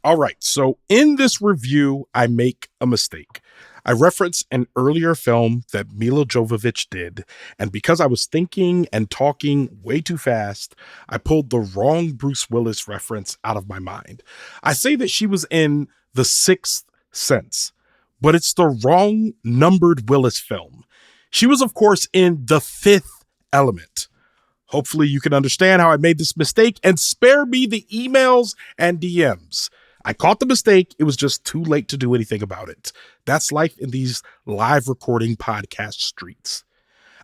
All right, so in this review, I make a mistake. I reference an earlier film that Milla Jovovich did, and because I was thinking and talking way too fast, I pulled the wrong Bruce Willis reference out of my mind. I say that she was in The Sixth Sense, but it's the wrong numbered Willis film. She was, of course, in The Fifth Element. Hopefully you can understand how I made this mistake and spare me the emails and DMs. I caught the mistake. It was just too late to do anything about it. That's life in these live recording podcast streets.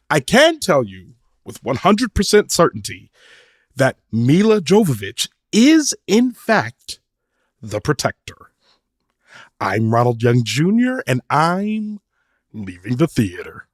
I can tell you with 100% certainty that Milla Jovovich is, in fact, the protector. I'm Ronald Young Jr., and I'm leaving the theater.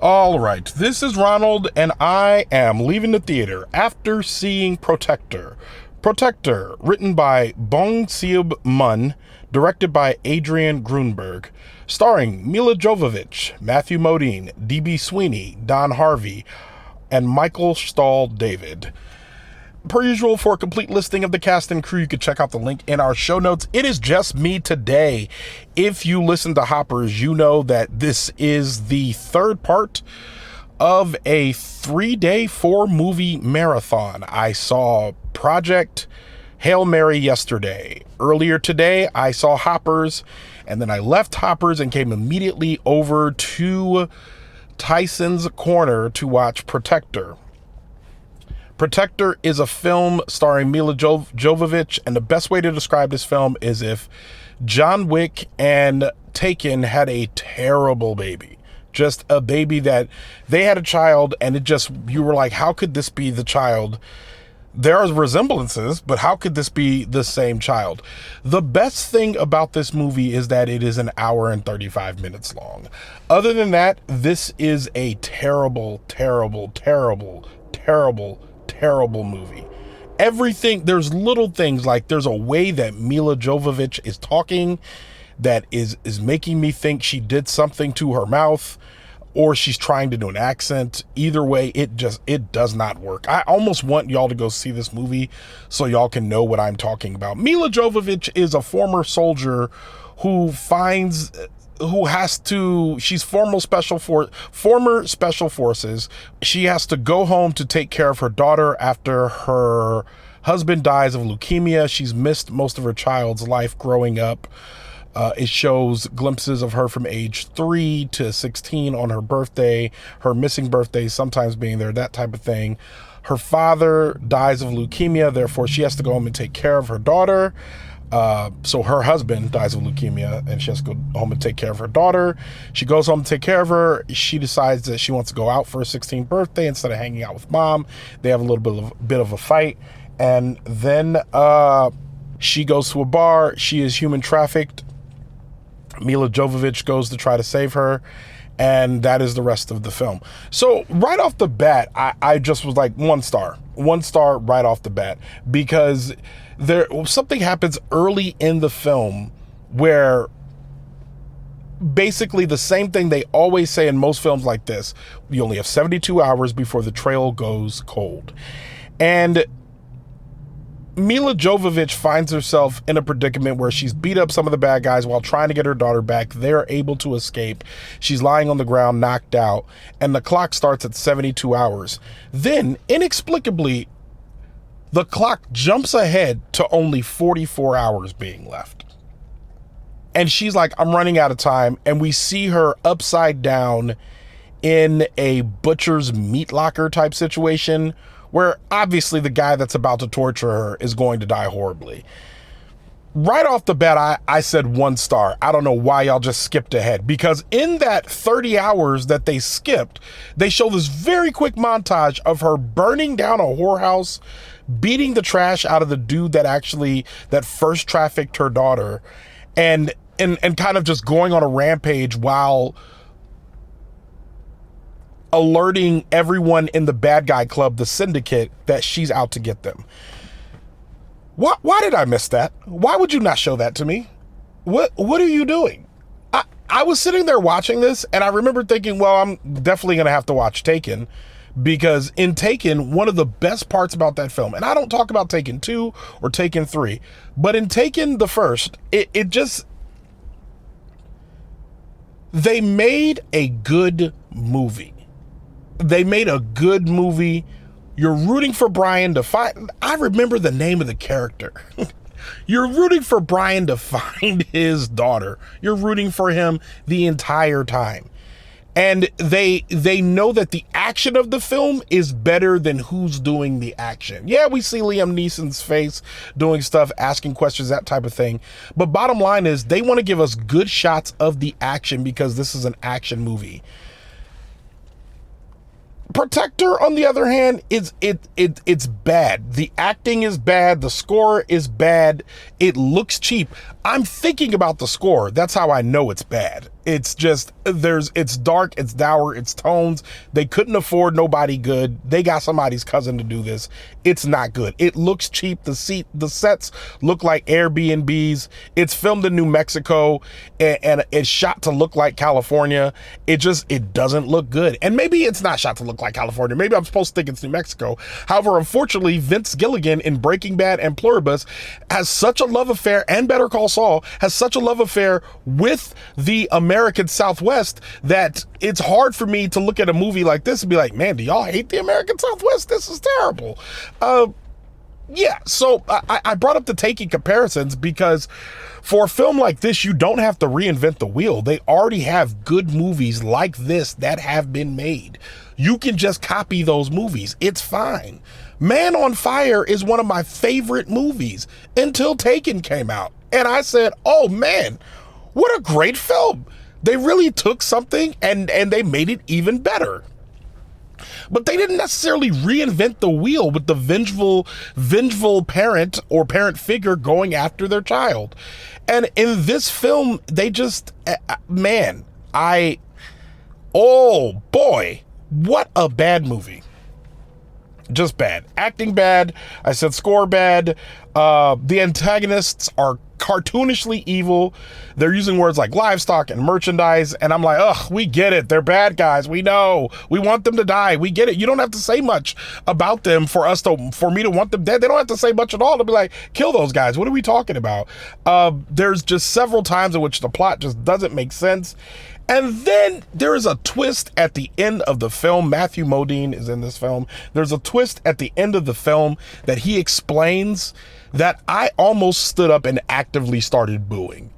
All right, this is Ronald, and I am leaving the theater after seeing Protector. Protector, written by Bong Seob, directed by Adrian Grunberg, starring Milla Jovovich, Matthew Modine, D.B. Sweeney, Don Harvey, and Michael Stahl-David. Per usual, for a complete listing of the cast and crew, you can check out the link in our show notes. It is just me today. If you listen to Hoppers, you know that this is the third part of a 3-day, 4-movie marathon. I saw Project Hail Mary yesterday. Earlier today, I saw Hoppers, and then I left Hoppers and came immediately over to Tyson's Corner to watch Protector. Protector is a film starring Milla Jovovich, and the best way to describe this film is if John Wick and Taken had a terrible baby. Just a baby that they had a child, and you were like, how could this be the child? There are resemblances, but how could this be the same child? The best thing about this movie is that it is an hour and 35 minutes long. Other than that, this is a terrible, terrible, terrible, terrible, terrible movie. Everything, there's little things like there's a way that Milla Jovovich is talking that is making me think she did something to her mouth, or she's trying to do an accent. Either way, it does not work. I almost want y'all to go see this movie so y'all can know what I'm talking about. Milla Jovovich is a former soldier she's former special forces. She has to go home to take care of her daughter after her husband dies of leukemia. She's missed most of her child's life growing up. It shows glimpses of her from age 3 to 16 on her birthday, her missing birthdays sometimes being there, that type of thing. Her father dies of leukemia, therefore she has to go home and take care of her daughter. So her husband dies of leukemia, and she has to go home and take care of her daughter. She goes home to take care of her. She decides that she wants to go out for her 16th birthday instead of hanging out with mom. They have a little bit of a fight, and then she goes to a bar. She is human trafficked. Milla Jovovich goes to try to save her, and that is the rest of the film. So right off the bat, I just was like 1 star right off the bat, because something happens early in the film where basically the same thing they always say in most films like this: you only have 72 hours before the trail goes cold. And Milla Jovovich finds herself in a predicament where she's beat up some of the bad guys while trying to get her daughter back. They're able to escape. She's lying on the ground, knocked out, and the clock starts at 72 hours. Then, inexplicably, the clock jumps ahead to only 44 hours being left. And she's like, I'm running out of time. And we see her upside down in a butcher's meat locker type situation where obviously the guy that's about to torture her is going to die horribly. Right off the bat, I said 1 star. I don't know why y'all just skipped ahead, because in that 30 hours that they skipped, they show this very quick montage of her burning down a whorehouse, beating the trash out of the dude that first trafficked her daughter, and kind of just going on a rampage while alerting everyone in the bad guy club, the syndicate, that she's out to get them. Why did I miss that? Why would you not show that to me? What are you doing? I was sitting there watching this, and I remember thinking, well, I'm definitely going to have to watch Taken, because in Taken, one of the best parts about that film, and I don't talk about Taken 2 or Taken 3, but in Taken the first, it just, they made a good movie. They made a good movie. You're rooting for Brian to find, I remember the name of the character. You're rooting for Brian to find his daughter. You're rooting for him the entire time. And they know that the action of the film is better than who's doing the action. Yeah, we see Liam Neeson's face doing stuff, asking questions, that type of thing. But bottom line is, they want to give us good shots of the action because this is an action movie. Protector, on the other hand, it's bad. The acting is bad. The score is bad. It looks cheap. I'm thinking about the score. That's how I know it's bad. It's just, it's dark, it's dour, it's tones. They couldn't afford nobody good. They got somebody's cousin to do this. It's not good. It looks cheap. The sets look like Airbnbs. It's filmed in New Mexico and it's shot to look like California. It doesn't look good. And maybe it's not shot to look like California. Maybe I'm supposed to think it's New Mexico. However, unfortunately, Vince Gilligan in Breaking Bad and Pluribus has such a love affair, and Better Call Saul has such a love affair with the American Southwest that it's hard for me to look at a movie like this and be like, man, do y'all hate the American Southwest? This is terrible. Yeah, so I brought up the Taken comparisons because for a film like this, you don't have to reinvent the wheel. They already have good movies like this that have been made. You can just copy those movies. It's fine. Man on Fire is one of my favorite movies until Taken came out. And I said, oh man, what a great film. They really took something and they made it even better. But they didn't necessarily reinvent the wheel with the vengeful parent or parent figure going after their child. And in this film, they just, oh boy, what a bad movie. Just bad. Acting bad. I said score bad. The antagonists are cartoonishly evil. They're using words like livestock and merchandise, and I'm like, ugh, we get it. They're bad guys. We know. We want them to die. We get it. You don't have to say much about them for me to want them dead. They don't have to say much at all to be like, kill those guys. What are we talking about? There's just several times in which the plot just doesn't make sense. And then there is a twist at the end of the film. Matthew Modine is in this film. There's a twist at the end of the film that he explains that I almost stood up and actively started booing.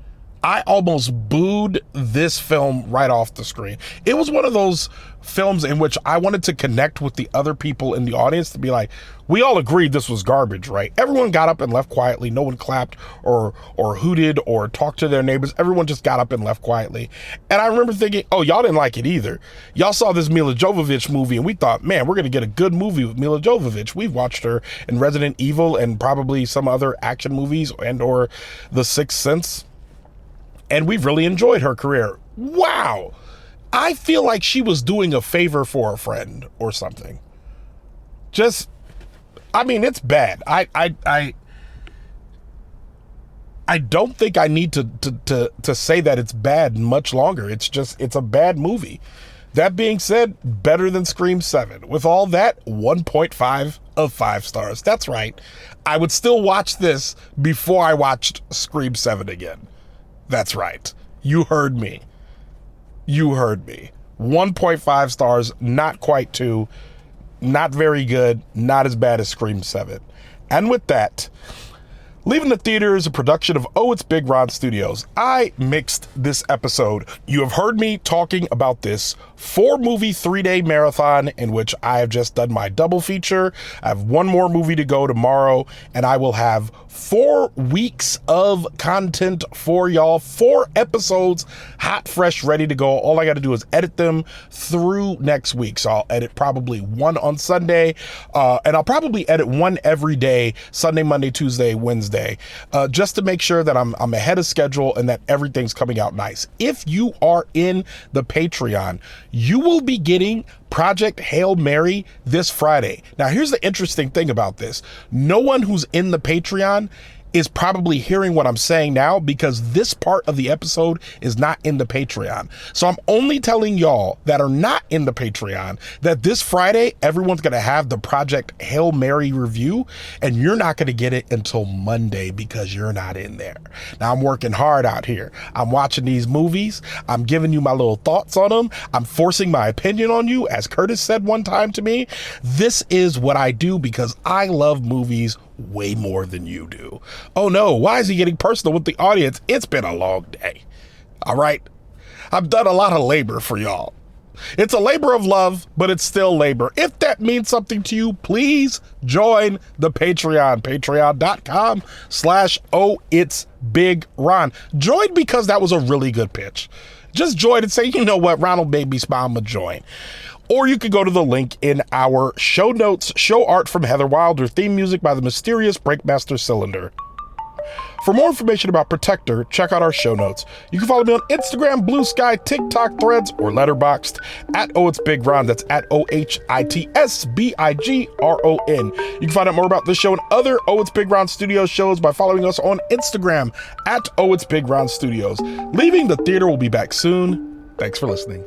I almost booed this film right off the screen. It was one of those films in which I wanted to connect with the other people in the audience to be like, we all agreed this was garbage, right? Everyone got up and left quietly. No one clapped or hooted or talked to their neighbors. Everyone just got up and left quietly. And I remember thinking, oh, y'all didn't like it either. Y'all saw this Milla Jovovich movie and we thought, man, we're going to get a good movie with Milla Jovovich. We've watched her in Resident Evil and probably some other action movies and or The Sixth Sense. And we've really enjoyed her career. Wow. I feel like she was doing a favor for a friend or something. Just, I mean, it's bad. I don't think I need to say that it's bad much longer. It's a bad movie. That being said, better than Scream 7. With all that, 1.5 of 5 stars. That's right. I would still watch this before I watched Scream 7 again. That's right. You heard me. 1.5 stars, not quite 2, not very good, not as bad as Scream 7. And with that, Leaving the Theater is a production of Oh It's Big Ron Studios. I mixed this episode. You have heard me talking about this 4-movie 3-day marathon in which I have just done my double feature. I have one more movie to go tomorrow, and I will have 4 weeks of content for y'all. 4 episodes, hot, fresh, ready to go. All I got to do is edit them through next week. So I'll edit probably one on Sunday, and I'll probably edit one every day, Sunday, Monday, Tuesday, Wednesday. Just to make sure that I'm ahead of schedule and that everything's coming out nice. If you are in the Patreon, you will be getting Project Hail Mary this Friday. Now, here's the interesting thing about this. No one who's in the Patreon is probably hearing what I'm saying now because this part of the episode is not in the Patreon. So I'm only telling y'all that are not in the Patreon that this Friday, everyone's going to have the Project Hail Mary review, and you're not going to get it until Monday because you're not in there. Now, I'm working hard out here. I'm watching these movies. I'm giving you my little thoughts on them. I'm forcing my opinion on you. As Curtis said one time to me, this is what I do because I love movies way more than you do. Oh no, why is he getting personal with the audience? It's been a long day. All right. I've done a lot of labor for y'all. It's a labor of love, but it's still labor. If that means something to you, please join the Patreon, patreon.com/Oh It's Big Ron. Join because that was a really good pitch. Just join and say, you know what, Ronald made me smile, I'm gonna join. Or you could go to the link in our show notes. Show art from Heather Wilder. Theme music by the mysterious Breakmaster Cylinder. For more information about Protector, check out our show notes. You can follow me on Instagram, Blue Sky, TikTok, Threads, or Letterboxd at Oh It's Big Ron. That's at OHITSBIGRON. You can find out more about this show and other Oh It's Big Ron Studios shows by following us on Instagram at Oh It's Big Ron Studios. Leaving the Theater will be back soon. Thanks for listening.